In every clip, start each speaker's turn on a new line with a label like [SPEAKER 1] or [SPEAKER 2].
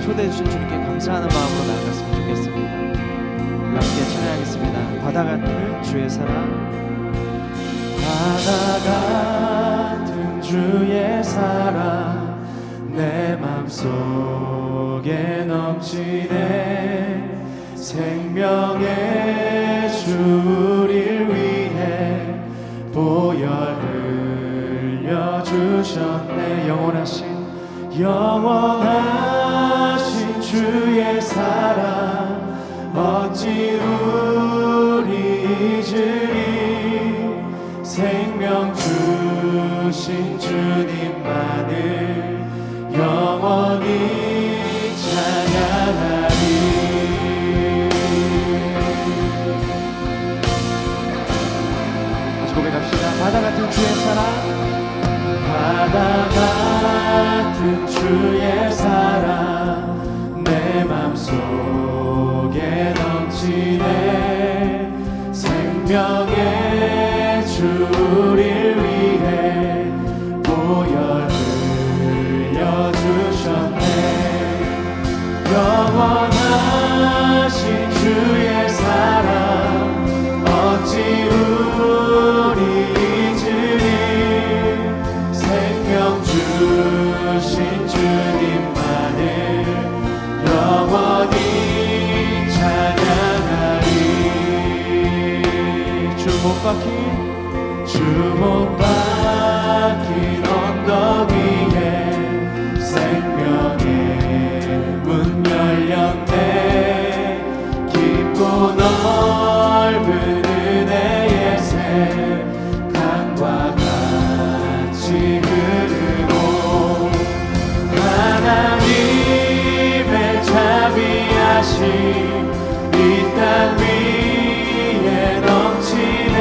[SPEAKER 1] 초대해 주신 주님께 감사하는 마음으로 나아갔으면 좋겠습니다. 함께 찬양하겠습니다. 바다 같은 주의 사랑.
[SPEAKER 2] 바다 같은 주의 사랑 내 맘속에 넘치네. 생명의 주 우리를 위해 보혈 흘려주셨네. 영원하신 주의 사랑 어찌 우리 잊으리. 생명 주신 주님만을 영원히 찬양하리.
[SPEAKER 1] 다시 고백합시다. 바다 같은 주의 사랑.
[SPEAKER 2] 바다 같은 주의 사랑 내 맘속에 넘치네. 생명의 주 우리를 위해 보혈 흘려주셨네. 영원하신 주의 사랑 어찌 우리 잊으리. 생명 주신 주님만을 영원히 찬양하리. 주 못 박힌 언덕 위에 생명의 문 열렸네. 깊고 넓은 은혜의 새 강과 같이 흐르고 하나님의 자비하심 이 땅 위에 넘치네.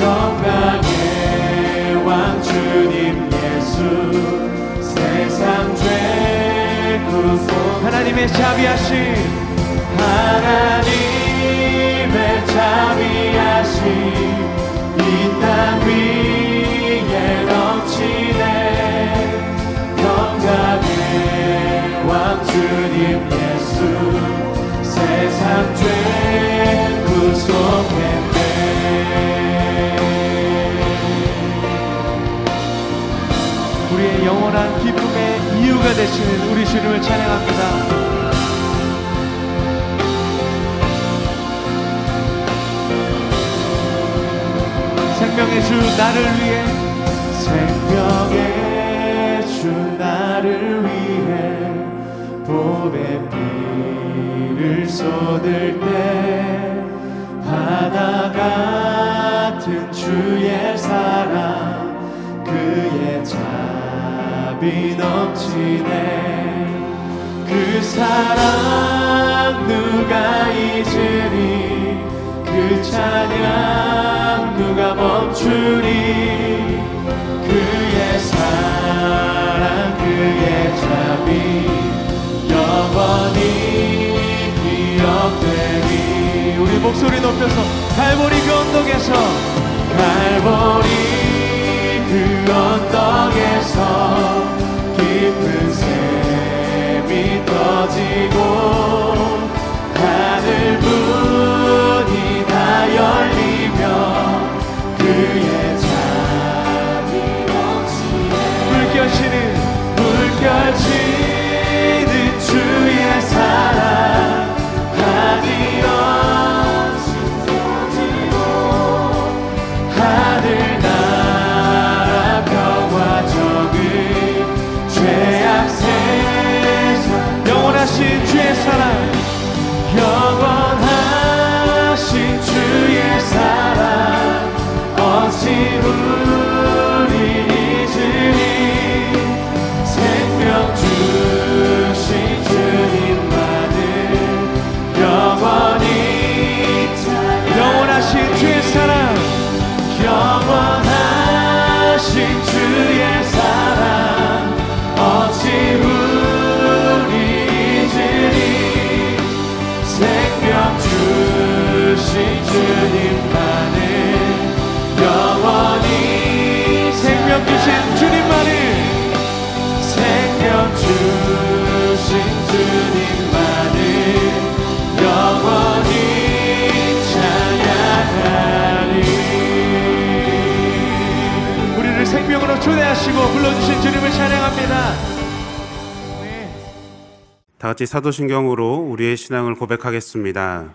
[SPEAKER 2] 영광의 왕 주님 예수 세상 죄 구속.
[SPEAKER 1] 하나님의 자비하심
[SPEAKER 2] 이 땅 위에 넘치네. 영광의 왕 주님 예수 세상 죄 구속했네.
[SPEAKER 1] 우리의 영원한 기쁨의 이유가 되시는 우리 주님을 찬양합니다. 생명의 주 나를 위해.
[SPEAKER 2] 생명의 주 나를 위해 보배 피를 쏟을 때 바다 같은 주의 사랑 그의 자비 넘치네. 그 사랑 누가 잊으리. 그 찬양 누가 멈추리. 그의 사랑 그의 자비 영원히 기억되리.
[SPEAKER 1] 우리 목소리 높여서 갈보리 그 언덕에서
[SPEAKER 2] 그 언덕에서 깊은 샘이 터지고 하늘 문이 다 열리며 그의 자비 넘치네. 물결치는 주의 사랑 하늘 없이 쏟지고 하늘 나라 평화 정의 죄악
[SPEAKER 3] 다 같이 사도신경으로 우리의 신앙을 고백하겠습니다.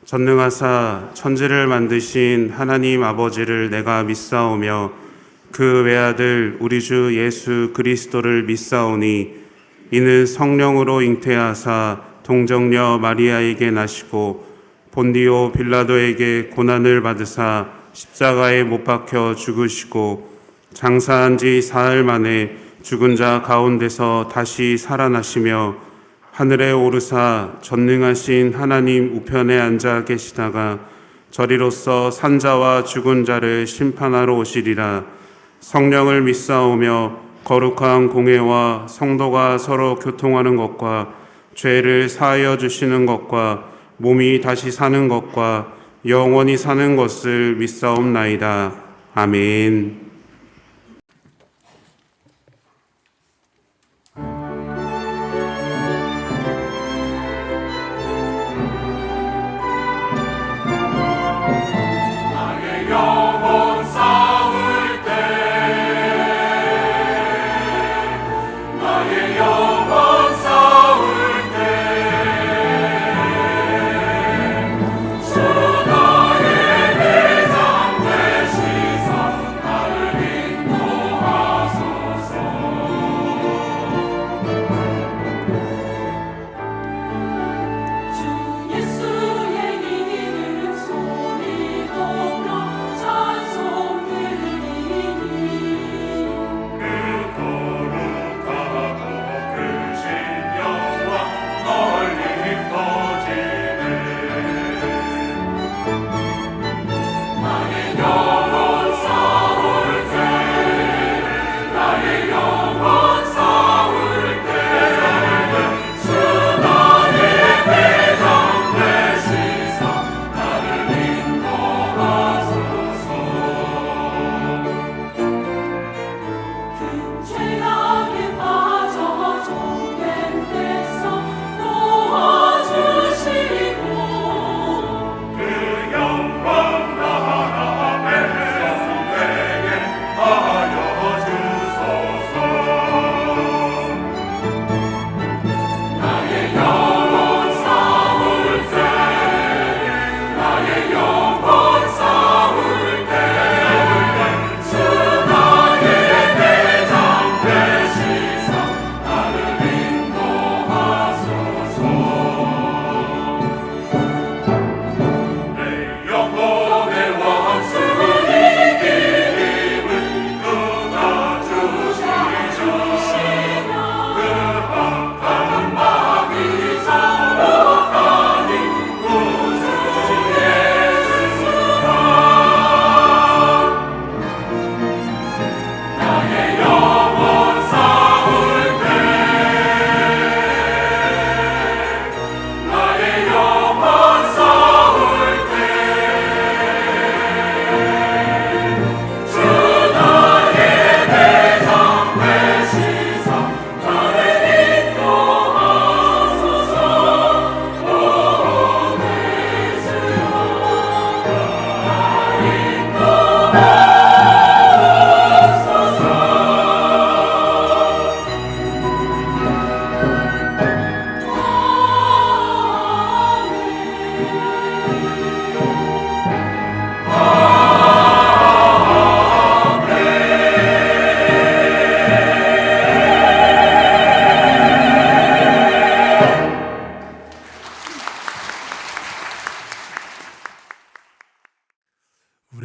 [SPEAKER 3] 전능하사 천지를 만드신 하나님 아버지를 내가 믿사오며 그 외아들 우리 주 예수 그리스도를 믿사오니 이는 성령으로 잉태하사 동정녀 마리아에게 나시고 본디오 빌라도에게 고난을 받으사 십자가에 못 박혀 죽으시고 장사한 지 사흘 만에 죽은 자 가운데서 다시 살아나시며 하늘에 오르사 전능하신 하나님 우편에 앉아 계시다가 저리로서 산자와 죽은 자를 심판하러 오시리라. 성령을 믿사오며 거룩한 공회와 성도가 서로 교통하는 것과 죄를 사하여 주시는 것과 몸이 다시 사는 것과 영원히 사는 것을 믿사옵나이다. 아멘.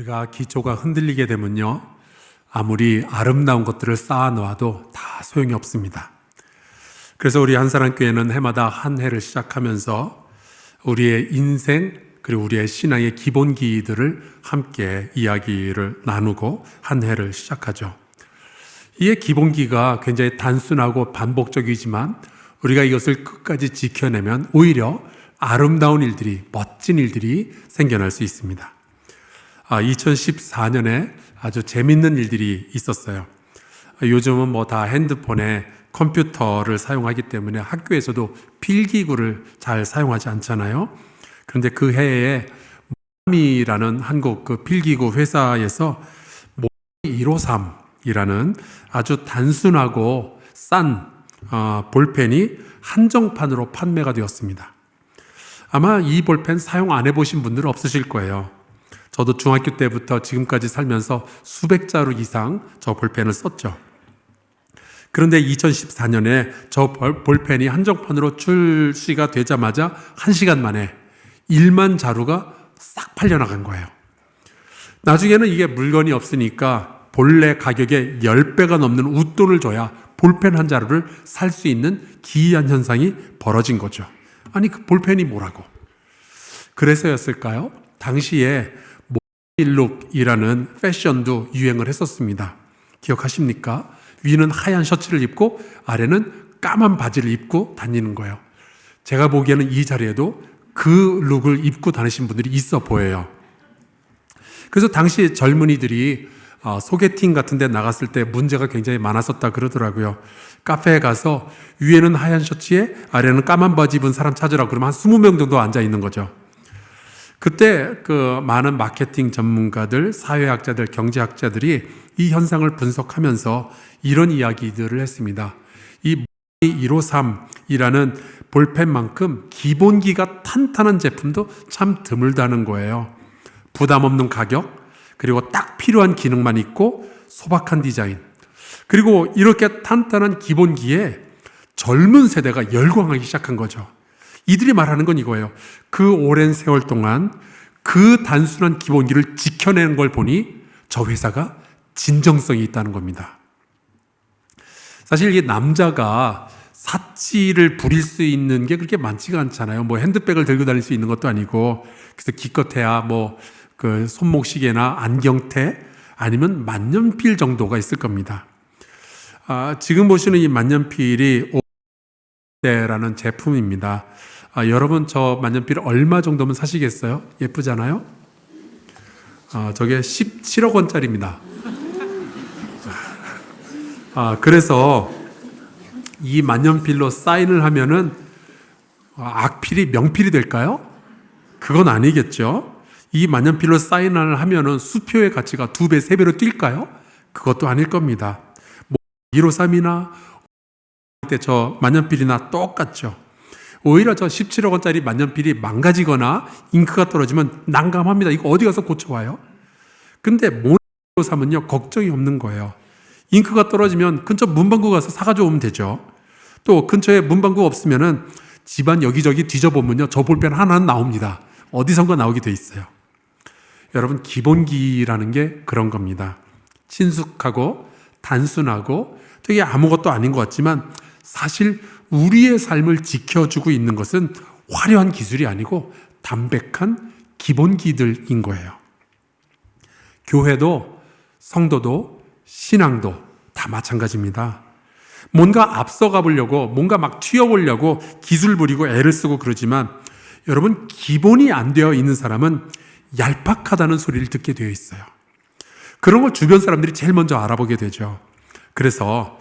[SPEAKER 4] 우리가 기초가 흔들리게 되면요, 아무리 아름다운 것들을 쌓아놓아도 다 소용이 없습니다. 그래서 우리 한사랑교회는 해마다 한 해를 시작하면서 우리의 인생 그리고 우리의 신앙의 기본기들을 함께 이야기를 나누고 한 해를 시작하죠. 이의 기본기가 굉장히 단순하고 반복적이지만 우리가 이것을 끝까지 지켜내면 오히려 아름다운 일들이, 멋진 일들이 생겨날 수 있습니다. 2014년에 아주 재밌는 일들이 있었어요. 요즘은 뭐 다 핸드폰에 컴퓨터를 사용하기 때문에 학교에서도 필기구를 잘 사용하지 않잖아요. 그런데 그 해에 모미라는 한국 그 필기구 회사에서 모미 153이라는 아주 단순하고 싼 볼펜이 한정판으로 판매가 되었습니다. 아마 이 볼펜 사용 안 해보신 분들은 없으실 거예요. 저도 중학교 때부터 지금까지 살면서 수백 자루 이상 저 볼펜을 썼죠. 그런데 2014년에 저 볼펜이 한정판으로 출시가 되자마자 1시간 만에 1만 자루가 싹 팔려나간 거예요. 나중에는 이게 물건이 없으니까 본래 가격의 10배가 넘는 웃돈을 줘야 볼펜 한 자루를 살 수 있는 기이한 현상이 벌어진 거죠. 아니, 그 볼펜이 뭐라고? 그래서였을까요? 당시에 모빌룩이라는 패션도 유행을 했었습니다. 기억하십니까? 위는 하얀 셔츠를 입고 아래는 까만 바지를 입고 다니는 거예요. 제가 보기에는 이 자리에도 그 룩을 입고 다니신 분들이 있어 보여요. 그래서 당시 젊은이들이 소개팅 같은 데 나갔을 때 문제가 굉장히 많았었다 그러더라고요. 카페에 가서 위에는 하얀 셔츠에 아래는 까만 바지 입은 사람 찾으라고 그러면 한 20명 정도 앉아 있는 거죠. 그때 그 많은 마케팅 전문가들, 사회학자들, 경제학자들이 이 현상을 분석하면서 이런 이야기들을 했습니다. 이 153이라는 볼펜만큼 기본기가 탄탄한 제품도 참 드물다는 거예요. 부담 없는 가격, 그리고 딱 필요한 기능만 있고 소박한 디자인. 그리고 이렇게 탄탄한 기본기에 젊은 세대가 열광하기 시작한 거죠. 이들이 말하는 건 이거예요. 그 오랜 세월 동안 그 단순한 기본기를 지켜내는 걸 보니 저 회사가 진정성이 있다는 겁니다. 사실 이 남자가 사치를 부릴 수 있는 게 그렇게 많지가 않잖아요. 뭐 핸드백을 들고 다닐 수 있는 것도 아니고, 그래서 기껏해야 뭐 그 손목시계나 안경테 아니면 만년필 정도가 있을 겁니다. 지금 보시는 이 만년필이 오데라는 제품입니다. 여러분 저 만년필 얼마 정도면 사시겠어요? 예쁘잖아요? 저게 17억 원짜리입니다. 그래서 이 만년필로 사인을 하면은 악필이 명필이 될까요? 그건 아니겠죠. 이 만년필로 사인을 하면은 수표의 가치가 2배, 3배로 뛸까요? 그것도 아닐 겁니다. 153이나 저 만년필이나 똑같죠. 오히려 저 17억 원짜리 만년필이 망가지거나 잉크가 떨어지면 난감합니다. 이거 어디 가서 고쳐와요? 근데 모노삼은요, 걱정이 없는 거예요. 잉크가 떨어지면 근처 문방구 가서 사가지고 오면 되죠. 또 근처에 문방구 없으면은 집안 여기저기 뒤져보면요, 저 볼펜 하나는 나옵니다. 어디선가 나오게 돼 있어요. 여러분, 기본기라는 게 그런 겁니다. 친숙하고 단순하고 되게 아무것도 아닌 것 같지만 사실 우리의 삶을 지켜주고 있는 것은 화려한 기술이 아니고 담백한 기본기들인 거예요. 교회도 성도도 신앙도 다 마찬가지입니다. 뭔가 앞서가 보려고 뭔가 막 튀어보려고 기술 부리고 애를 쓰고 그러지만 여러분, 기본이 안 되어 있는 사람은 얄팍하다는 소리를 듣게 되어 있어요. 그런 걸 주변 사람들이 제일 먼저 알아보게 되죠. 그래서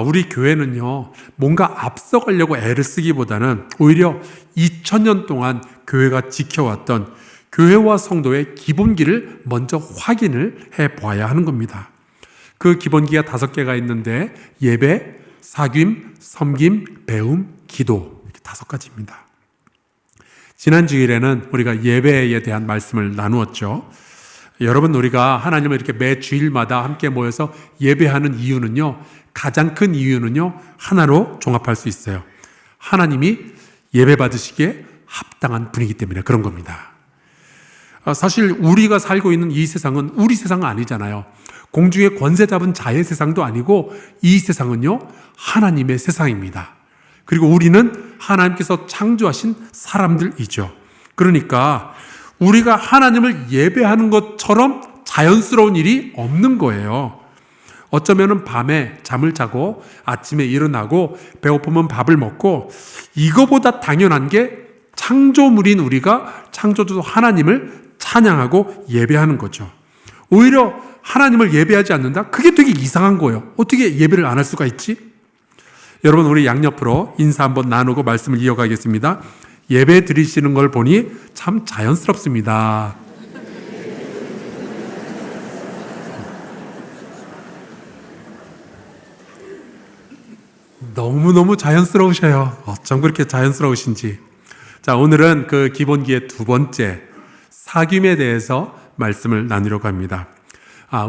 [SPEAKER 4] 우리 교회는요, 뭔가 앞서가려고 애를 쓰기보다는 오히려 2000년 동안 교회가 지켜왔던 교회와 성도의 기본기를 먼저 확인을 해봐야 하는 겁니다. 그 기본기가 5개가 있는데 예배, 사귐, 섬김, 배움, 기도, 이렇게 5가지입니다. 지난 주일에는 우리가 예배에 대한 말씀을 나누었죠. 여러분, 우리가 하나님을 이렇게 매 주일마다 함께 모여서 예배하는 이유는요, 가장 큰 이유는요, 하나로 종합할 수 있어요. 하나님이 예배 받으시기에 합당한 분이기 때문에 그런 겁니다. 사실 우리가 살고 있는 이 세상은 우리 세상은 아니잖아요. 공중에 권세 잡은 자의 세상도 아니고 이 세상은요, 하나님의 세상입니다. 그리고 우리는 하나님께서 창조하신 사람들이죠. 그러니까 우리가 하나님을 예배하는 것처럼 자연스러운 일이 없는 거예요. 어쩌면은 밤에 잠을 자고 아침에 일어나고 배고프면 밥을 먹고 이거보다 당연한 게 창조물인 우리가 창조주 하나님을 찬양하고 예배하는 거죠. 오히려 하나님을 예배하지 않는다? 그게 되게 이상한 거예요. 어떻게 예배를 안 할 수가 있지? 여러분, 우리 양옆으로 인사 한번 나누고 말씀을 이어가겠습니다. 예배 드리시는 걸 보니 참 자연스럽습니다. 너무너무 자연스러우셔요. 어쩜 그렇게 자연스러우신지. 자, 오늘은 그 기본기의 두 번째, 사귐에 대해서 말씀을 나누려고 합니다.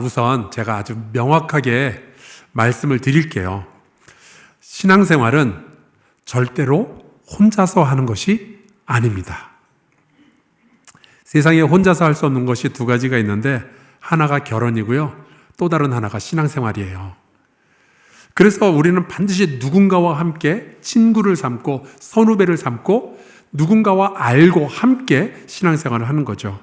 [SPEAKER 4] 우선 제가 아주 명확하게 말씀을 드릴게요. 신앙생활은 절대로 혼자서 하는 것이 아닙니다. 세상에 혼자서 할 수 없는 것이 두 가지가 있는데, 하나가 결혼이고요, 또 다른 하나가 신앙생활이에요. 그래서 우리는 반드시 누군가와 함께 친구를 삼고 선후배를 삼고 누군가와 알고 함께 신앙생활을 하는 거죠.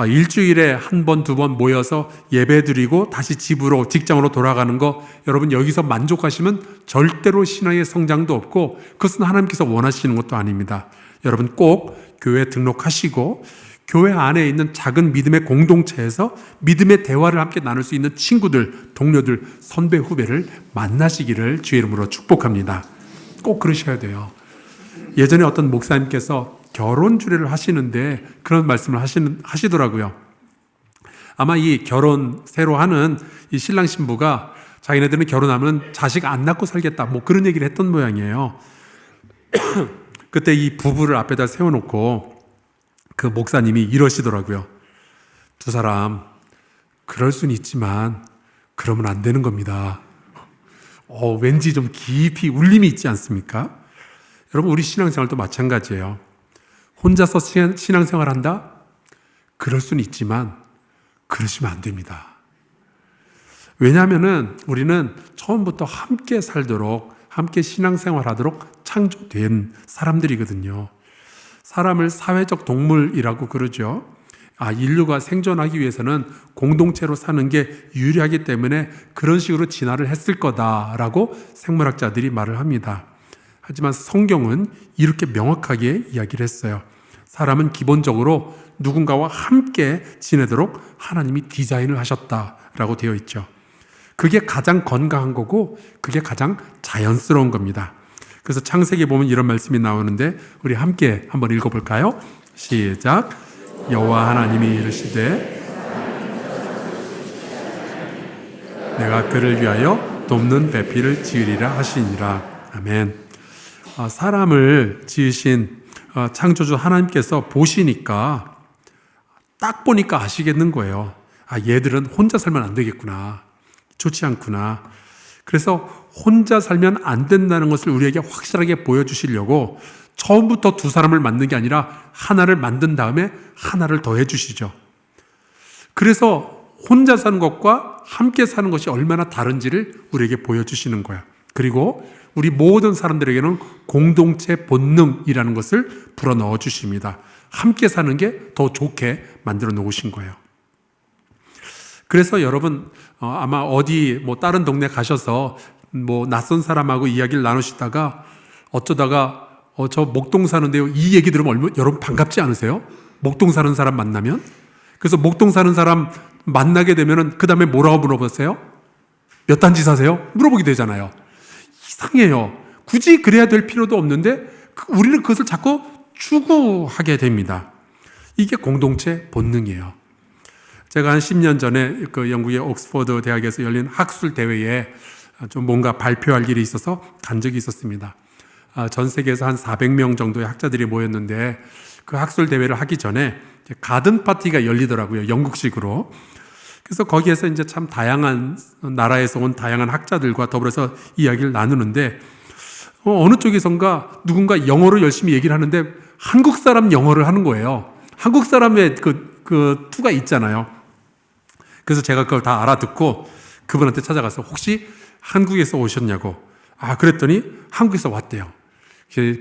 [SPEAKER 4] 일주일에 한 번, 두 번 모여서 예배 드리고 다시 집으로, 직장으로 돌아가는 거, 여러분 여기서 만족하시면 절대로 신앙의 성장도 없고 그것은 하나님께서 원하시는 것도 아닙니다. 여러분 꼭 교회 등록하시고 교회 안에 있는 작은 믿음의 공동체에서 믿음의 대화를 함께 나눌 수 있는 친구들, 동료들, 선배, 후배를 만나시기를 주의 이름으로 축복합니다. 꼭 그러셔야 돼요. 예전에 어떤 목사님께서 결혼 주례를 하시는데 그런 말씀을 하시더라고요. 아마 이 결혼 새로 하는 이 신랑 신부가 자기네들은 결혼하면 자식 안 낳고 살겠다, 뭐 그런 얘기를 했던 모양이에요. 그때 이 부부를 앞에다 세워놓고 그 목사님이 이러시더라고요. 두 사람 그럴 수는 있지만 그러면 안 되는 겁니다. 왠지 좀 깊이 울림이 있지 않습니까? 여러분 우리 신앙생활도 마찬가지예요. 혼자서 신앙생활 한다? 그럴 수는 있지만 그러시면 안 됩니다. 왜냐하면 우리는 처음부터 함께 살도록, 함께 신앙생활 하도록 창조된 사람들이거든요. 사람을 사회적 동물이라고 그러죠. 인류가 생존하기 위해서는 공동체로 사는 게 유리하기 때문에 그런 식으로 진화를 했을 거다라고 생물학자들이 말을 합니다. 하지만 성경은 이렇게 명확하게 이야기를 했어요. 사람은 기본적으로 누군가와 함께 지내도록 하나님이 디자인을 하셨다라고 되어 있죠. 그게 가장 건강한 거고 그게 가장 자연스러운 겁니다. 그래서 창세기에 보면 이런 말씀이 나오는데 우리 함께 한번 읽어볼까요? 시작. 여호와 하나님이 이르시되 내가 그를 위하여 돕는 배필을 지으리라 하시니라. 아멘. 사람을 지으신 창조주 하나님께서 보시니까 딱 보니까 아시겠는 거예요. 얘들은 혼자 살면 안 되겠구나. 좋지 않구나. 그래서 혼자 살면 안 된다는 것을 우리에게 확실하게 보여주시려고 처음부터 두 사람을 만든 게 아니라 하나를 만든 다음에 하나를 더해 주시죠. 그래서 혼자 사는 것과 함께 사는 것이 얼마나 다른지를 우리에게 보여주시는 거야. 그리고 우리 모든 사람들에게는 공동체 본능이라는 것을 불어넣어 주십니다. 함께 사는 게 더 좋게 만들어 놓으신 거예요. 그래서 여러분 아마 어디 다른 동네 가셔서 낯선 사람하고 이야기를 나누시다가 어쩌다가 저 목동 사는데요, 이 얘기 들으면 여러분 반갑지 않으세요? 목동 사는 사람 만나면? 그래서 목동 사는 사람 만나게 되면은 그 다음에 뭐라고 물어보세요? 몇 단지 사세요? 물어보게 되잖아요. 이상해요. 굳이 그래야 될 필요도 없는데 우리는 그것을 자꾸 추구하게 됩니다. 이게 공동체 본능이에요. 제가 한 10년 전에 그 영국의 옥스퍼드 대학에서 열린 학술 대회에 좀 뭔가 발표할 일이 있어서 간 적이 있었습니다. 전 세계에서 한 400명 정도의 학자들이 모였는데 그 학술 대회를 하기 전에 가든 파티가 열리더라고요. 영국식으로. 그래서 거기에서 이제 참 다양한 나라에서 온 다양한 학자들과 더불어서 이야기를 나누는데 어느 쪽에선가 누군가 영어로 열심히 얘기를 하는데 한국 사람 영어를 하는 거예요. 한국 사람의 그 투가 있잖아요. 그래서 제가 그걸 다 알아듣고 그분한테 찾아가서 혹시 한국에서 오셨냐고. 그랬더니 한국에서 왔대요.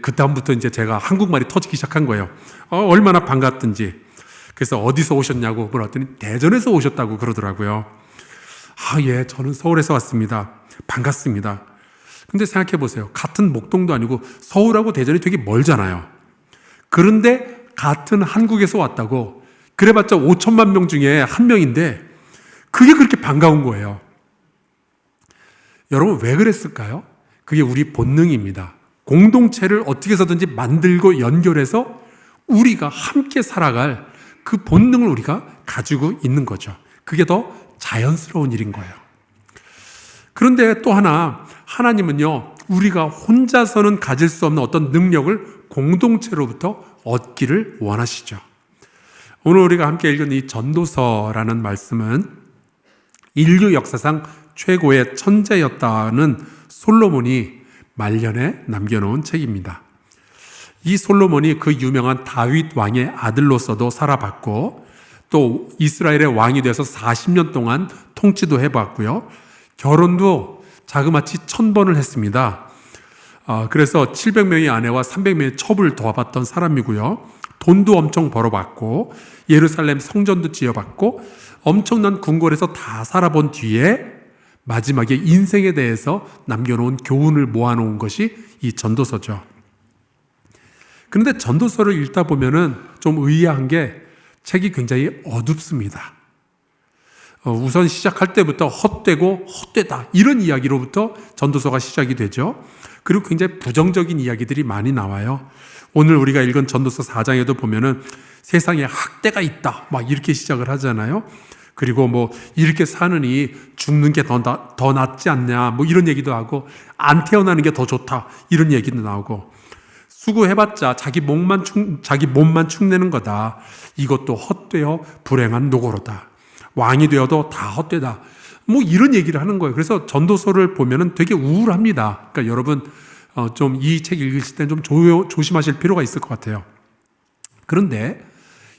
[SPEAKER 4] 그 다음부터 이제 제가 한국말이 터지기 시작한 거예요. 얼마나 반갑든지. 그래서 어디서 오셨냐고 물었더니 대전에서 오셨다고 그러더라고요. 예, 저는 서울에서 왔습니다. 반갑습니다. 근데 생각해 보세요. 같은 목동도 아니고 서울하고 대전이 되게 멀잖아요. 그런데 같은 한국에서 왔다고 그래봤자 5천만 명 중에 한 명인데 그게 그렇게 반가운 거예요. 여러분 왜 그랬을까요? 그게 우리 본능입니다. 공동체를 어떻게 해서든지 만들고 연결해서 우리가 함께 살아갈 그 본능을 우리가 가지고 있는 거죠. 그게 더 자연스러운 일인 거예요. 그런데 또 하나, 하나님은요, 우리가 혼자서는 가질 수 없는 어떤 능력을 공동체로부터 얻기를 원하시죠. 오늘 우리가 함께 읽은 이 전도서라는 말씀은 인류 역사상 최고의 천재였다는 솔로몬이 말년에 남겨놓은 책입니다. 이 솔로몬이 그 유명한 다윗 왕의 아들로서도 살아봤고 또 이스라엘의 왕이 돼서 40년 동안 통치도 해봤고요. 결혼도 자그마치 1000번을 했습니다. 그래서 700명의 아내와 300명의 첩을 도와봤던 사람이고요. 돈도 엄청 벌어봤고 예루살렘 성전도 지어봤고 엄청난 궁궐에서 다 살아본 뒤에 마지막에 인생에 대해서 남겨놓은 교훈을 모아놓은 것이 이 전도서죠. 그런데 전도서를 읽다 보면은 좀 의아한 게 책이 굉장히 어둡습니다. 우선 시작할 때부터 헛되고 헛되다 이런 이야기로부터 전도서가 시작이 되죠. 그리고 굉장히 부정적인 이야기들이 많이 나와요. 오늘 우리가 읽은 전도서 4장에도 보면은 세상에 학대가 있다 막 이렇게 시작을 하잖아요. 그리고 뭐 이렇게 사느니 죽는 게 더 낫지 않냐 뭐 이런 얘기도 하고 안 태어나는 게 더 좋다 이런 얘기도 나오고 수고해봤자 자기 몸만 축내는 거다. 이것도 헛되어 불행한 노고로다. 왕이 되어도 다 헛되다. 뭐 이런 얘기를 하는 거예요. 그래서 전도서를 보면은 되게 우울합니다. 그러니까 여러분 좀 이 책 읽으실 때는 좀 조심하실 필요가 있을 것 같아요. 그런데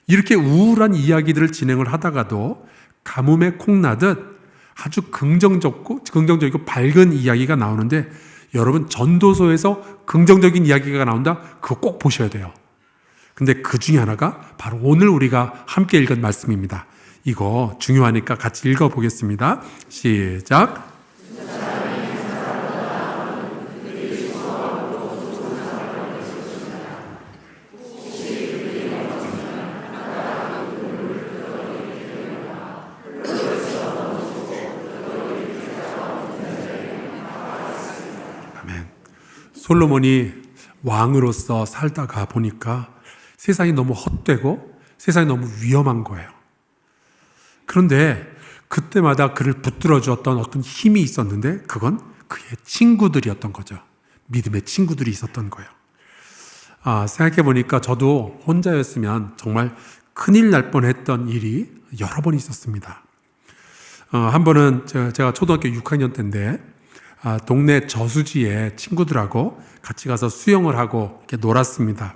[SPEAKER 4] 이렇게 우울한 이야기들을 진행을 하다가도 가뭄에 콩나듯 아주 긍정적이고 밝은 이야기가 나오는데 여러분 전도서에서 긍정적인 이야기가 나온다? 그거 꼭 보셔야 돼요. 근데 그 중에 하나가 바로 오늘 우리가 함께 읽은 말씀입니다. 이거 중요하니까 같이 읽어보겠습니다. 시작. 솔로몬이 왕으로서 살다가 보니까 세상이 너무 헛되고 세상이 너무 위험한 거예요. 그런데 그때마다 그를 붙들어 주었던 어떤 힘이 있었는데 그건 그의 친구들이었던 거죠. 믿음의 친구들이 있었던 거예요. 생각해 보니까 저도 혼자였으면 정말 큰일 날 뻔했던 일이 여러 번 있었습니다. 한 번은 제가 초등학교 6학년 때인데 동네 저수지에 친구들하고 같이 가서 수영을 하고 이렇게 놀았습니다.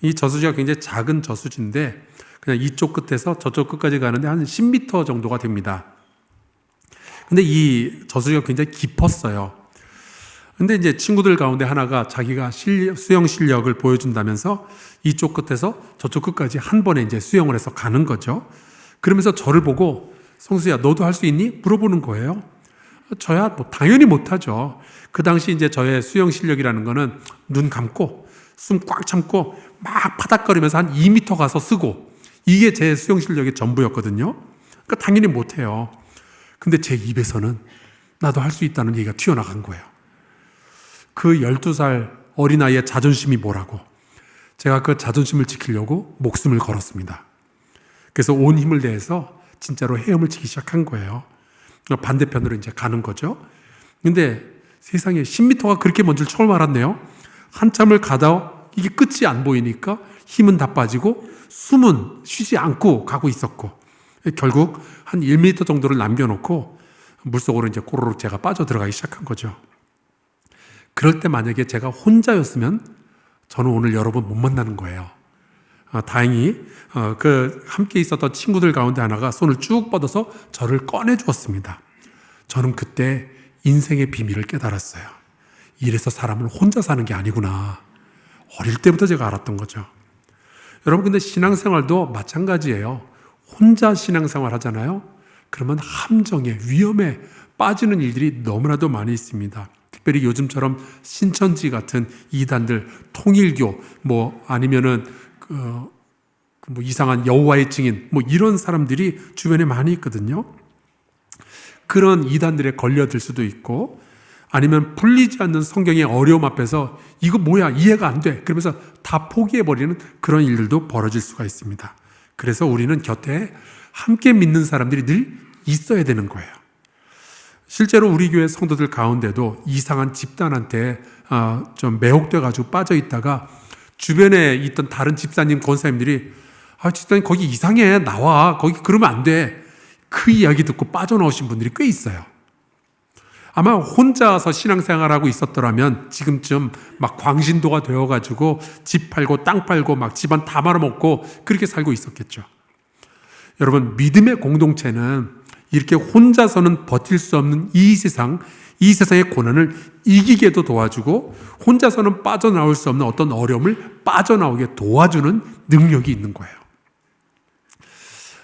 [SPEAKER 4] 이 저수지가 굉장히 작은 저수지인데 그냥 이쪽 끝에서 저쪽 끝까지 가는데 한 10m 정도가 됩니다. 근데 이 저수지가 굉장히 깊었어요. 근데 이제 친구들 가운데 하나가 자기가 수영 실력을 보여준다면서 이쪽 끝에서 저쪽 끝까지 한 번에 이제 수영을 해서 가는 거죠. 그러면서 저를 보고 성수야, 너도 할 수 있니? 물어보는 거예요. 저야 뭐 당연히 못하죠. 그 당시 이제 저의 수영 실력이라는 거는 눈 감고 숨 꽉 참고 막 파닥거리면서 한 2m 가서 쓰고 이게 제 수영 실력의 전부였거든요. 그러니까 당연히 못해요. 근데 제 입에서는 나도 할 수 있다는 얘기가 튀어나간 거예요. 그 12살 어린아이의 자존심이 뭐라고. 제가 그 자존심을 지키려고 목숨을 걸었습니다. 그래서 온 힘을 다해서 진짜로 헤엄을 치기 시작한 거예요. 반대편으로 이제 가는 거죠. 근데 세상에 10m가 그렇게 먼 줄 처음 알았네요. 한참을 가다 이게 끝이 안 보이니까 힘은 다 빠지고 숨은 쉬지 않고 가고 있었고 결국 한 1m 정도를 남겨놓고 물속으로 이제 꼬르륵 제가 빠져들어가기 시작한 거죠. 그럴 때 만약에 제가 혼자였으면 저는 오늘 여러분 못 만나는 거예요. 다행히 그 함께 있었던 친구들 가운데 하나가 손을 쭉 뻗어서 저를 꺼내 주었습니다. 저는 그때 인생의 비밀을 깨달았어요. 이래서 사람은 혼자 사는 게 아니구나. 어릴 때부터 제가 알았던 거죠. 여러분 근데 신앙생활도 마찬가지예요. 혼자 신앙생활 하잖아요. 그러면 함정에 위험에 빠지는 일들이 너무나도 많이 있습니다. 특별히 요즘처럼 신천지 같은 이단들, 통일교 뭐 아니면은 뭐 이상한 여호와의 증인 뭐 이런 사람들이 주변에 많이 있거든요. 그런 이단들에 걸려들 수도 있고 아니면 풀리지 않는 성경의 어려움 앞에서 이거 뭐야 이해가 안 돼 그러면서 다 포기해버리는 그런 일들도 벌어질 수가 있습니다. 그래서 우리는 곁에 함께 믿는 사람들이 늘 있어야 되는 거예요. 실제로 우리 교회 성도들 가운데도 이상한 집단한테 좀 매혹돼가지고 빠져 있다가 주변에 있던 다른 집사님, 권사님들이 집사님 거기 이상해, 나와, 거기 그러면 안 돼, 그 이야기 듣고 빠져나오신 분들이 꽤 있어요. 아마 혼자서 신앙생활하고 있었더라면 지금쯤 막 광신도가 되어가지고 집 팔고 땅 팔고 막 집안 다 말아먹고 그렇게 살고 있었겠죠. 여러분, 믿음의 공동체는 이렇게 혼자서는 버틸 수 없는 이 세상의 고난을 이기게도 도와주고 혼자서는 빠져나올 수 없는 어떤 어려움을 빠져나오게 도와주는 능력이 있는 거예요.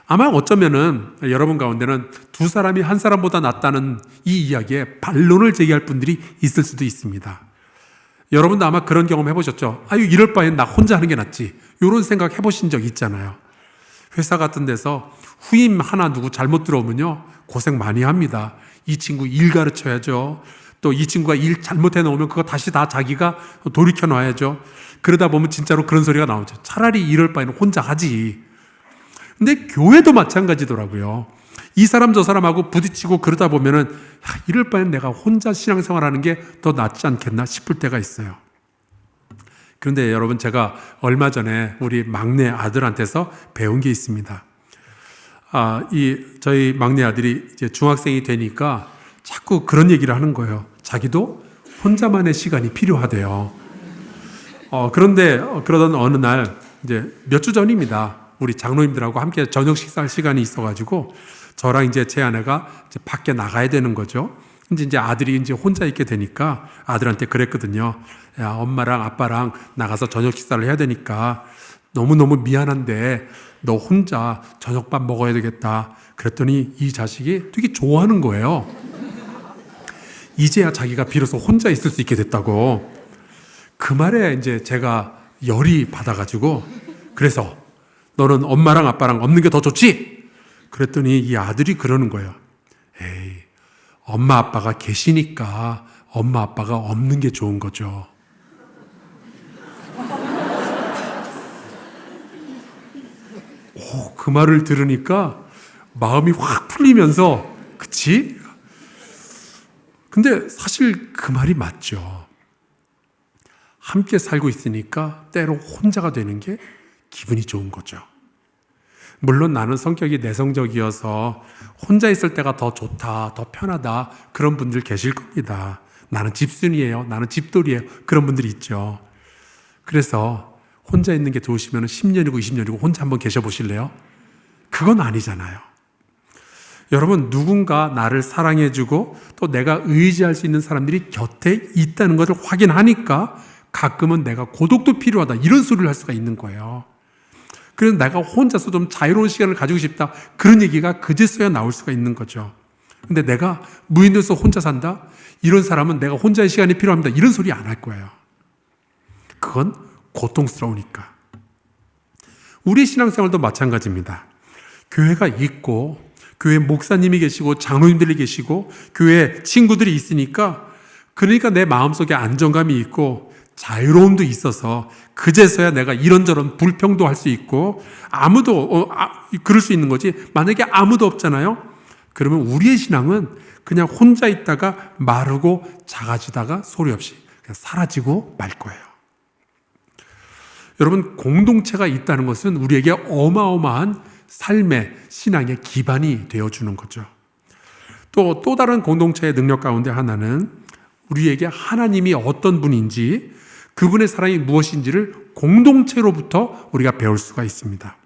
[SPEAKER 4] 아마 어쩌면은 여러분 가운데는 두 사람이 한 사람보다 낫다는 이 이야기에 반론을 제기할 분들이 있을 수도 있습니다. 여러분도 아마 그런 경험 해보셨죠? 이럴 바엔 나 혼자 하는 게 낫지, 이런 생각 해보신 적 있잖아요. 회사 같은 데서 후임 하나 누구 잘못 들어오면요, 고생 많이 합니다. 이 친구 일 가르쳐야죠. 또 이 친구가 일 잘못해 놓으면 그거 다시 다 자기가 돌이켜 놔야죠. 그러다 보면 진짜로 그런 소리가 나오죠. 차라리 이럴 바에는 혼자 하지. 근데 교회도 마찬가지더라고요. 이 사람 저 사람하고 부딪히고 그러다 보면은 이럴 바엔 내가 혼자 신앙생활하는 게 더 낫지 않겠나 싶을 때가 있어요. 그런데 여러분, 제가 얼마 전에 우리 막내 아들한테서 배운 게 있습니다. 저희 막내 아들이 이제 중학생이 되니까 자꾸 그런 얘기를 하는 거예요. 자기도 혼자만의 시간이 필요하대요. 그런데 그러던 어느 날, 이제 몇 주 전입니다. 우리 장로님들하고 함께 저녁 식사할 시간이 있어가지고 저랑 이제 제 아내가 이제 밖에 나가야 되는 거죠. 이제 아들이 이제 혼자 있게 되니까 아들한테 그랬거든요. 야, 엄마랑 아빠랑 나가서 저녁 식사를 해야 되니까 너무너무 미안한데 너 혼자 저녁밥 먹어야 되겠다. 그랬더니 이 자식이 되게 좋아하는 거예요. 이제야 자기가 비로소 혼자 있을 수 있게 됐다고. 그 말에 이제 제가 열이 받아가지고, 그래서 너는 엄마랑 아빠랑 없는 게 더 좋지? 그랬더니 이 아들이 그러는 거예요. 에이, 엄마 아빠가 계시니까 엄마 아빠가 없는 게 좋은 거죠. 그 말을 들으니까 마음이 확 풀리면서, 그치? 근데 사실 그 말이 맞죠. 함께 살고 있으니까 때로 혼자가 되는 게 기분이 좋은 거죠. 물론 나는 성격이 내성적이어서 혼자 있을 때가 더 좋다, 더 편하다, 그런 분들 계실 겁니다. 나는 집순이에요, 나는 집돌이에요, 그런 분들이 있죠. 그래서 혼자 있는 게 좋으시면 10년이고 20년이고 혼자 한번 계셔보실래요? 그건 아니잖아요. 여러분, 누군가 나를 사랑해주고 또 내가 의지할 수 있는 사람들이 곁에 있다는 것을 확인하니까 가끔은 내가 고독도 필요하다, 이런 소리를 할 수가 있는 거예요. 그래서 내가 혼자서 좀 자유로운 시간을 가지고 싶다, 그런 얘기가 그제서야 나올 수가 있는 거죠. 근데 내가 무인도에서 혼자 산다? 이런 사람은 내가 혼자의 시간이 필요합니다, 이런 소리 안 할 거예요. 그건 고통스러우니까. 우리 신앙생활도 마찬가지입니다. 교회가 있고 교회 목사님이 계시고 장로님들이 계시고 교회 친구들이 있으니까, 그러니까 내 마음속에 안정감이 있고 자유로움도 있어서 그제서야 내가 이런저런 불평도 할 수 있고 그럴 수 있는 거지. 만약에 아무도 없잖아요. 그러면 우리의 신앙은 그냥 혼자 있다가 마르고 작아지다가 소리 없이 그냥 사라지고 말 거예요. 여러분, 공동체가 있다는 것은 우리에게 어마어마한 삶의 신앙의 기반이 되어주는 거죠. 또 다른 공동체의 능력 가운데 하나는 우리에게 하나님이 어떤 분인지, 그분의 사랑이 무엇인지를 공동체로부터 우리가 배울 수가 있습니다.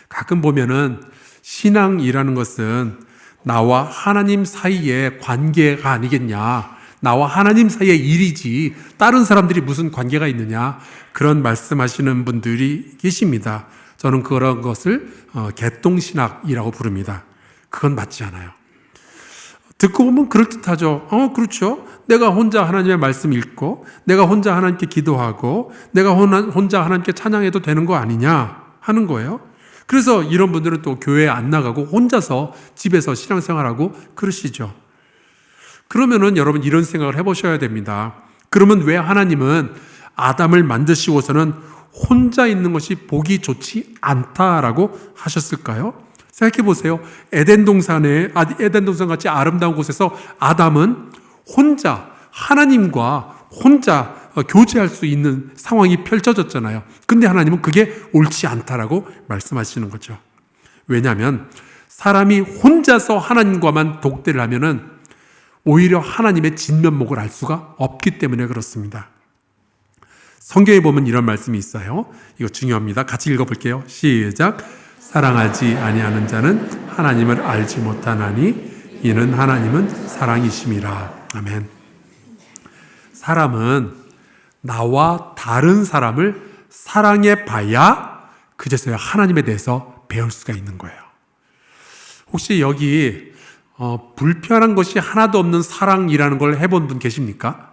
[SPEAKER 4] 가끔 보면은 신앙이라는 것은 나와 하나님 사이의 관계가 아니겠냐, 나와 하나님 사이의 일이지 다른 사람들이 무슨 관계가 있느냐, 그런 말씀하시는 분들이 계십니다. 저는 그런 것을 개똥신학이라고 부릅니다. 그건 맞지 않아요. 듣고 보면 그럴듯하죠. 그렇죠. 내가 혼자 하나님의 말씀 읽고 내가 혼자 하나님께 기도하고 내가 혼자 하나님께 찬양해도 되는 거 아니냐 하는 거예요. 그래서 이런 분들은 또 교회에 안 나가고 혼자서 집에서 신앙생활하고 그러시죠. 그러면은 여러분, 이런 생각을 해보셔야 됩니다. 그러면 왜 하나님은 아담을 만드시고서는 혼자 있는 것이 보기 좋지 않다라고 하셨을까요? 생각해 보세요. 에덴 동산 같이 아름다운 곳에서 아담은 혼자 하나님과 혼자 교제할 수 있는 상황이 펼쳐졌잖아요. 근데 하나님은 그게 옳지 않다라고 말씀하시는 거죠. 왜냐하면 사람이 혼자서 하나님과만 독대를 하면은 오히려 하나님의 진면목을 알 수가 없기 때문에 그렇습니다. 성경에 보면 이런 말씀이 있어요. 이거 중요합니다. 같이 읽어볼게요. 시작. 사랑하지 아니하는 자는 하나님을 알지 못하나니 이는 하나님은 사랑이심이라. 아멘. 사람은 나와 다른 사람을 사랑해 봐야 그제서야 하나님에 대해서 배울 수가 있는 거예요. 혹시 여기 불편한 것이 하나도 없는 사랑이라는 걸 해본 분 계십니까?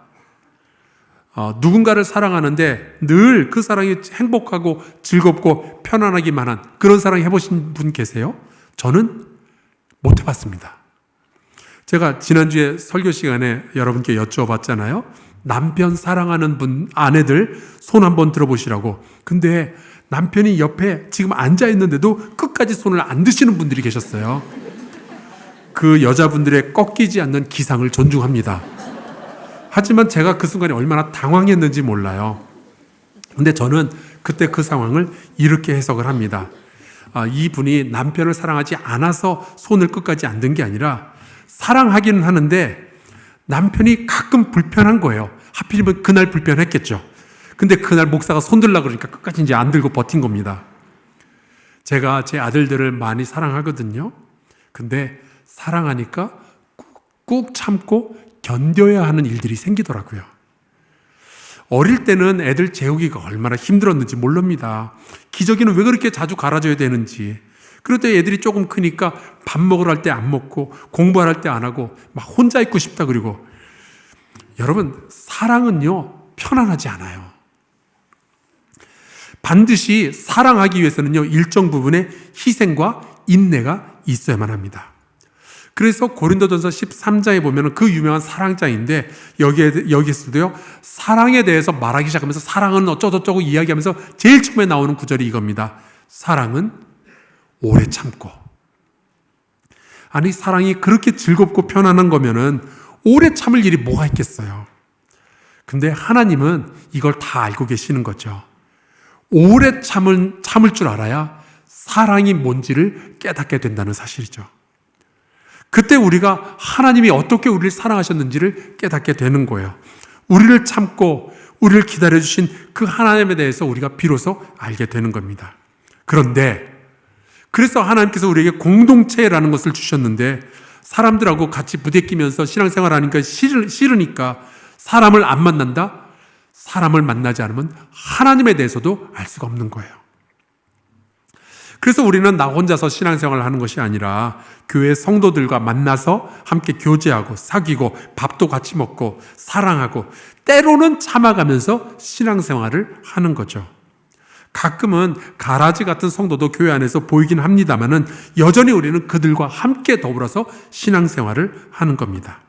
[SPEAKER 4] 누군가를 사랑하는데 늘 그 사랑이 행복하고 즐겁고 편안하기만 한 그런 사랑 해보신 분 계세요? 저는 못 해봤습니다. 제가 지난주에 설교 시간에 여러분께 여쭤봤잖아요. 남편 사랑하는 분, 아내들 손 한번 들어보시라고. 근데 남편이 옆에 지금 앉아 있는데도 끝까지 손을 안 드시는 분들이 계셨어요. 그 여자분들의 꺾이지 않는 기상을 존중합니다. 하지만 제가 그 순간에 얼마나 당황했는지 몰라요. 근데 저는 그때 그 상황을 이렇게 해석을 합니다. 이분이 남편을 사랑하지 않아서 손을 끝까지 안 든 게 아니라 사랑하기는 하는데 남편이 가끔 불편한 거예요. 하필이면 그날 불편했겠죠. 근데 그날 목사가 손 들라 그러니까 끝까지 이제 안 들고 버틴 겁니다. 제가 제 아들들을 많이 사랑하거든요. 근데 사랑하니까 꾹 참고 견뎌야 하는 일들이 생기더라고요. 어릴 때는 애들 재우기가 얼마나 힘들었는지 모릅니다. 기저귀는 왜 그렇게 자주 갈아줘야 되는지. 그럴 때 애들이 조금 크니까 밥 먹으러 할 때 안 먹고 공부할 때 안 하고 막 혼자 있고 싶다 그리고. 여러분, 사랑은요 편안하지 않아요. 반드시 사랑하기 위해서는요 일정 부분의 희생과 인내가 있어야만 합니다. 그래서 고린도전서 13장에 보면 그 유명한 사랑장인데 여기에서도요 사랑에 대해서 말하기 시작하면서 사랑은 어쩌고저쩌고 이야기하면서 제일 처음에 나오는 구절이 이겁니다. 사랑은 오래 참고. 아니, 사랑이 그렇게 즐겁고 편안한 거면은 오래 참을 일이 뭐가 있겠어요. 근데 하나님은 이걸 다 알고 계시는 거죠. 오래 참을 줄 알아야 사랑이 뭔지를 깨닫게 된다는 사실이죠. 그때 우리가 하나님이 어떻게 우리를 사랑하셨는지를 깨닫게 되는 거예요. 우리를 참고 우리를 기다려주신 그 하나님에 대해서 우리가 비로소 알게 되는 겁니다. 그런데 그래서 하나님께서 우리에게 공동체라는 것을 주셨는데 사람들하고 같이 부대끼면서 신앙생활하니까 싫으니까 사람을 안 만난다? 사람을 만나지 않으면 하나님에 대해서도 알 수가 없는 거예요. 그래서 우리는 나 혼자서 신앙생활을 하는 것이 아니라 교회 성도들과 만나서 함께 교제하고 사귀고 밥도 같이 먹고 사랑하고 때로는 참아가면서 신앙생활을 하는 거죠. 가끔은 가라지 같은 성도도 교회 안에서 보이긴 합니다만은 여전히 우리는 그들과 함께 더불어서 신앙생활을 하는 겁니다.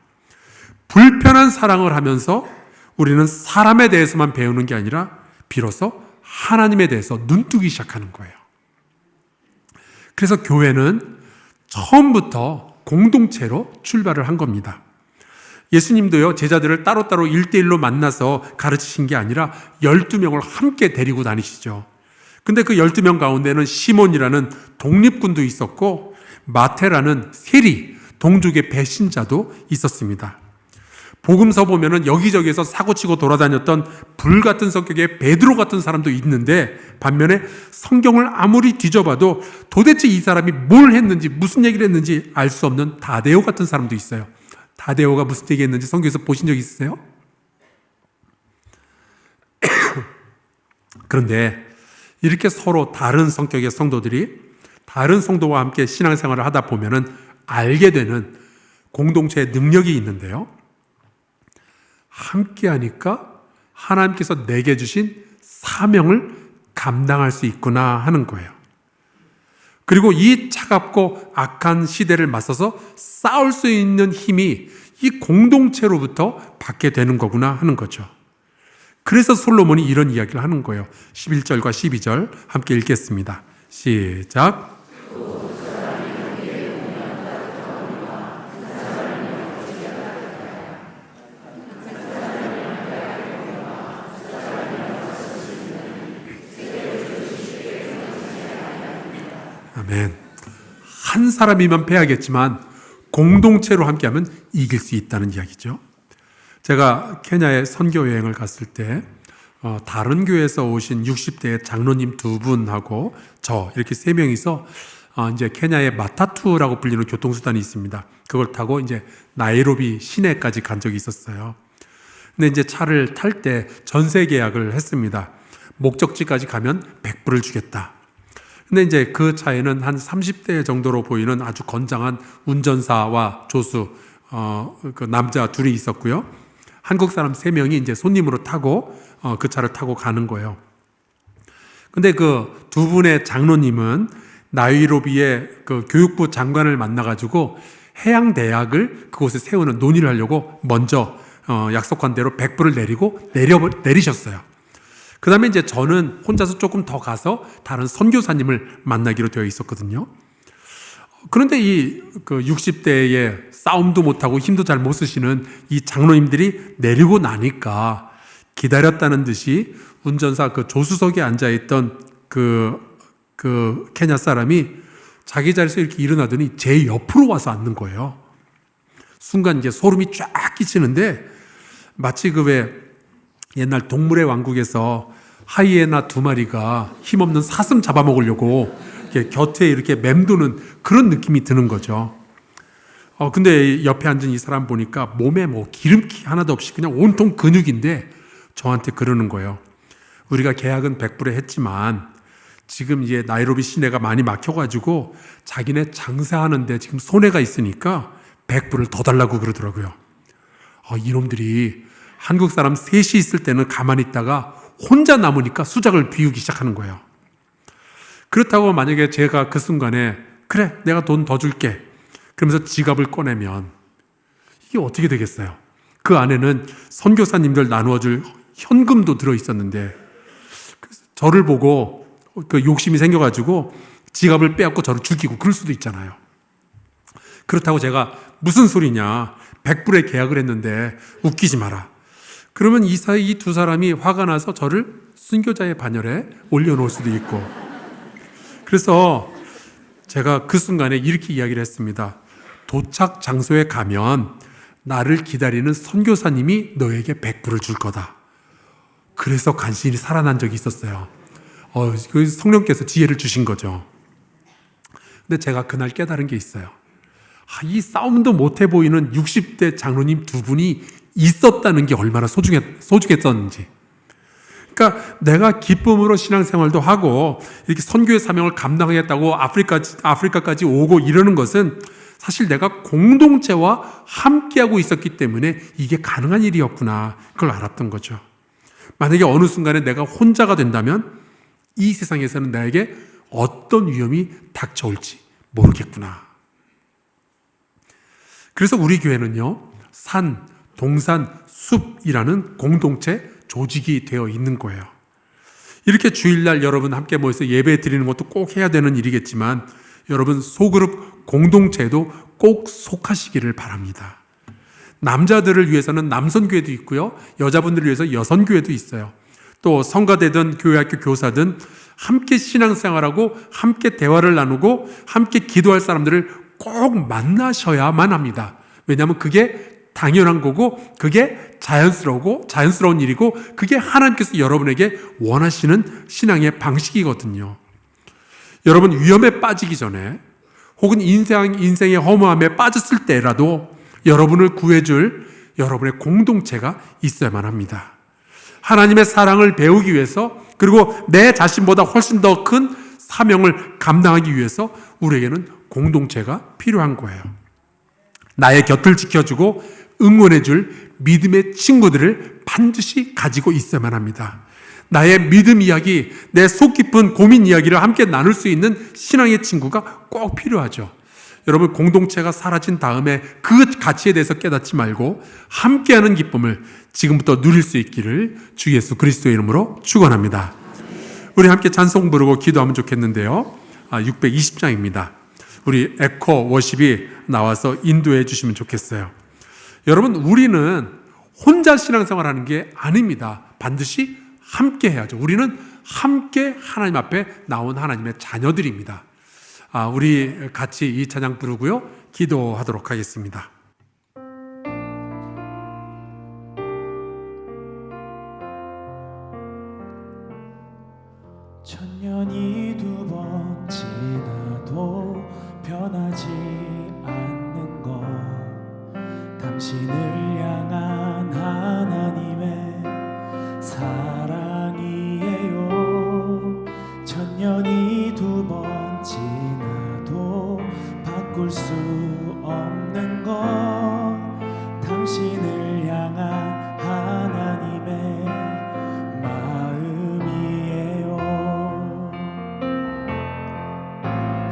[SPEAKER 4] 불편한 사랑을 하면서 우리는 사람에 대해서만 배우는 게 아니라 비로소 하나님에 대해서 눈뜨기 시작하는 거예요. 그래서 교회는 처음부터 공동체로 출발을 한 겁니다. 예수님도요, 제자들을 따로따로 1대1로 만나서 가르치신 게 아니라 12명을 함께 데리고 다니시죠. 근데 그 12명 가운데는 시몬이라는 독립군도 있었고 마태라는 세리, 동족의 배신자도 있었습니다. 복음서 보면은 여기저기에서 사고치고 돌아다녔던 불같은 성격의 베드로 같은 사람도 있는데 반면에 성경을 아무리 뒤져봐도 도대체 이 사람이 뭘 했는지 무슨 얘기를 했는지 알 수 없는 다데오 같은 사람도 있어요. 다데오가 무슨 얘기했는지 성경에서 보신 적 있으세요? 그런데 이렇게 서로 다른 성격의 성도들이 다른 성도와 함께 신앙생활을 하다 보면은 알게 되는 공동체의 능력이 있는데요. 함께 하니까 하나님께서 내게 주신 사명을 감당할 수 있구나 하는 거예요. 그리고 이 차갑고 악한 시대를 맞서서 싸울 수 있는 힘이 이 공동체로부터 받게 되는 거구나 하는 거죠. 그래서 솔로몬이 이런 이야기를 하는 거예요. 11절과 12절 함께 읽겠습니다. 시작. 아멘. 한 사람이면 패하겠지만 공동체로 함께하면 이길 수 있다는 이야기죠. 제가 케냐에 선교 여행을 갔을 때 다른 교회에서 오신 60대의 장로님 2분하고 저 이렇게 3명이서 이제 케냐의 마타투라고 불리는 교통수단이 있습니다. 그걸 타고 이제 나이로비 시내까지 간 적이 있었어요. 근데 이제 차를 탈 때 전세 계약을 했습니다. 목적지까지 가면 100불을 주겠다. 근데 이제 그 차에는 한 30대 정도로 보이는 아주 건장한 운전사와 조수, 그 남자 둘이 있었고요. 한국 사람 3명이 이제 손님으로 타고 그 차를 타고 가는 거예요. 근데 그 2분의 장로님은 나이로비의 그 교육부 장관을 만나가지고 해양대학을 그곳에 세우는 논의를 하려고 먼저 약속한 대로 100불을 내리셨어요. 그 다음에 이제 저는 혼자서 조금 더 가서 다른 선교사님을 만나기로 되어 있었거든요. 그런데 이 그 60대에 싸움도 못하고 힘도 잘 못 쓰시는 이 장로님들이 내리고 나니까 기다렸다는 듯이 운전사 그 조수석에 앉아있던 그 케냐 사람이 자기 자리에서 이렇게 일어나더니 제 옆으로 와서 앉는 거예요. 순간 이제 소름이 쫙 끼치는데 마치 그 왜 옛날 동물의 왕국에서 하이에나 2마리가 힘없는 사슴 잡아먹으려고 이렇게 곁에 이렇게 맴도는 그런 느낌이 드는 거죠. 근데 옆에 앉은 이 사람 보니까 몸에 뭐 기름기 하나도 없이 그냥 온통 근육인데 저한테 그러는 거예요. 우리가 계약은 100불에 했지만 지금 이제 나이로비 시내가 많이 막혀가지고 자기네 장사하는데 지금 손해가 있으니까 100불을 더 달라고 그러더라고요. 이놈들이 한국 사람 셋이 있을 때는 가만히 있다가 혼자 남으니까 수작을 비우기 시작하는 거예요. 그렇다고 만약에 제가 그 순간에 그래 내가 돈 더 줄게 그러면서 지갑을 꺼내면 이게 어떻게 되겠어요? 그 안에는 선교사님들 나누어줄 현금도 들어있었는데 저를 보고 그 욕심이 생겨가지고 지갑을 빼앗고 저를 죽이고 그럴 수도 있잖아요. 그렇다고 제가 무슨 소리냐 100불에 계약을 했는데 웃기지 마라. 그러면 이 2사람이 화가 나서 저를 순교자의 반열에 올려놓을 수도 있고. 그래서 제가 그 순간에 이렇게 이야기를 했습니다. 도착 장소에 가면 나를 기다리는 선교사님이 너에게 100불을 줄 거다. 그래서 간신히 살아난 적이 있었어요. 그 성령께서 지혜를 주신 거죠. 근데 제가 그날 깨달은 게 있어요. 이 싸움도 못해 보이는 60대 장로님 2분이 있었다는 게 얼마나 소중했었는지. 그러니까 내가 기쁨으로 신앙생활도 하고 이렇게 선교의 사명을 감당하겠다고 아프리카까지 오고 이러는 것은 사실 내가 공동체와 함께하고 있었기 때문에 이게 가능한 일이었구나. 그걸 알았던 거죠. 만약에 어느 순간에 내가 혼자가 된다면 이 세상에서는 나에게 어떤 위험이 닥쳐올지 모르겠구나. 그래서 우리 교회는요, 산, 동산, 숲이라는 공동체 조직이 되어 있는 거예요. 이렇게 주일날 여러분 함께 모여서 예배 드리는 것도 꼭 해야 되는 일이겠지만 여러분 소그룹 공동체에도 꼭 속하시기를 바랍니다. 남자들을 위해서는 남선교회도 있고요. 여자분들을 위해서 여선교회도 있어요. 또 성가대든 교회학교 교사든 함께 신앙생활하고 함께 대화를 나누고 함께 기도할 사람들을 꼭 만나셔야만 합니다. 왜냐하면 그게 당연한 거고 그게 자연스러운 일이고 그게 하나님께서 여러분에게 원하시는 신앙의 방식이거든요. 여러분 위험에 빠지기 전에 혹은 인생의 허무함에 빠졌을 때라도 여러분을 구해줄 여러분의 공동체가 있어야만 합니다. 하나님의 사랑을 배우기 위해서 그리고 내 자신보다 훨씬 더 큰 사명을 감당하기 위해서 우리에게는 공동체가 필요한 거예요. 나의 곁을 지켜주고 응원해줄 믿음의 친구들을 반드시 가지고 있어야만 합니다. 나의 믿음 이야기, 내 속 깊은 고민 이야기를 함께 나눌 수 있는 신앙의 친구가 꼭 필요하죠. 여러분 공동체가 사라진 다음에 그 가치에 대해서 깨닫지 말고 함께하는 기쁨을 지금부터 누릴 수 있기를 주 예수 그리스도의 이름으로 축원합니다. 우리 함께 찬송 부르고 기도하면 좋겠는데요. 620장입니다. 우리 에코 워십이 나와서 인도해 주시면 좋겠어요. 여러분 우리는 혼자 신앙생활하는 게 아닙니다. 반드시 함께 해야죠. 우리는 함께 하나님 앞에 나온 하나님의 자녀들입니다. 우리 같이 이 찬양 부르고요, 기도하도록 하겠습니다.
[SPEAKER 2] 천년이 두 번 지나도 변하지 않는 것, 당신을 향한 하나님의 사랑이에요. 천년이 두 번 지나도 바꿀 수 없는 것, 당신을 향한 하나님의 마음이에요.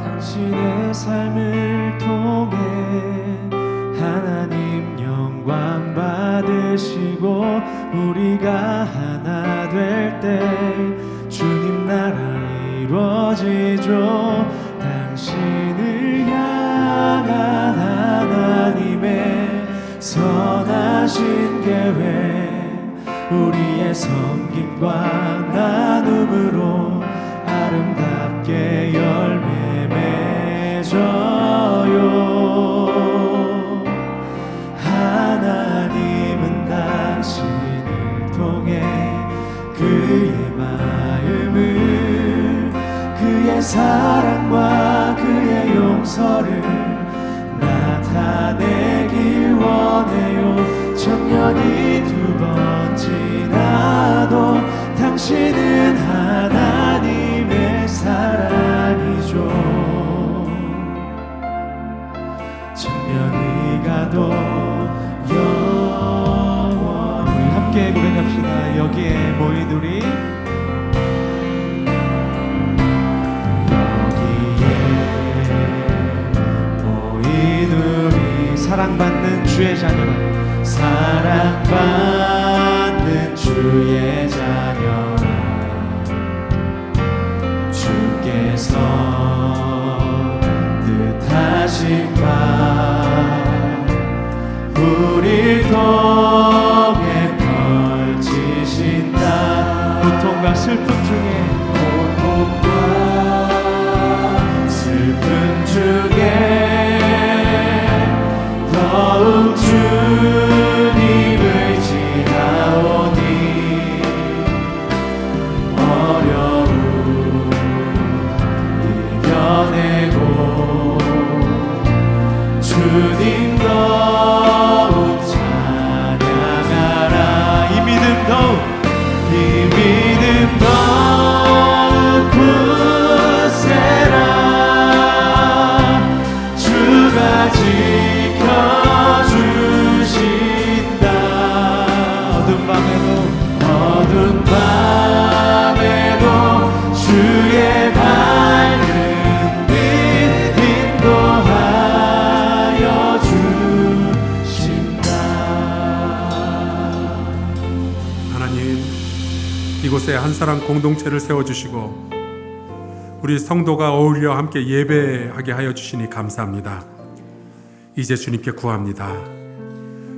[SPEAKER 1] 당신의 삶을 통해 하나님 영광 받으시고, 우리가 하나 될 때 주님 나라 이루어지죠. 당신을 향한 하나님의 선하신 계획, 우리의 섬김과 나눔으로 아름답게 열매 맺어요. 하나님은 당신을 통해 그의 마음을, 그의 사랑과 그의 용서를 나타내길 원해요. 천년이 두 번 지나도 당신은 하나님의 사랑이죠. 천년이 가도 영원히. 우리 함께 고백합시다. 여기에 모인 우리, 사랑받는 주의 자녀라, 사랑받는 주의 자녀라, 주께서 뜻하신 바 우릴 통해 펼치신다. 고통과 슬픔 중에, 고통과 슬픔 중에 더욱 주님을 지나오니 어려움 이겨내고 주님 더욱 찬양하라. 이 믿음 더욱, 이 믿음 더욱 굳세라. 주가 지켜주신다. 어두운 밤에도 주의 밝은 빛 인도하여 주신다.
[SPEAKER 4] 하나님, 이곳에 한 사람 공동체를 세워주시고 우리 성도가 어울려 함께 예배하게 하여 주시니 감사합니다. 이제 주님께 구합니다.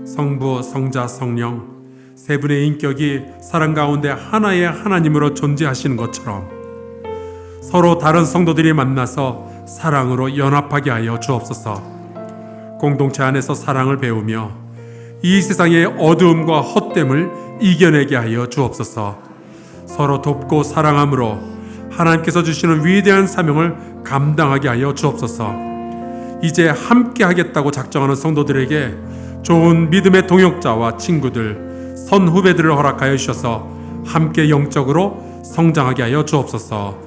[SPEAKER 4] 성부, 성자, 성령 세 분의 인격이 사랑 가운데 하나의 하나님으로 존재하시는 것처럼 서로 다른 성도들이 만나서 사랑으로 연합하게 하여 주옵소서. 공동체 안에서 사랑을 배우며 이 세상의 어두움과 헛됨을 이겨내게 하여 주옵소서. 서로 돕고 사랑함으로 하나님께서 주시는 위대한 사명을 감당하게 하여 주옵소서. 이제 함께 하겠다고 작정하는 성도들에게 좋은 믿음의 동역자와 친구들, 선후배들을 허락하여 주셔서 함께 영적으로 성장하게 하여 주옵소서.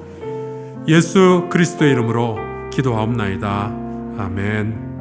[SPEAKER 4] 예수 그리스도의 이름으로 기도하옵나이다. 아멘.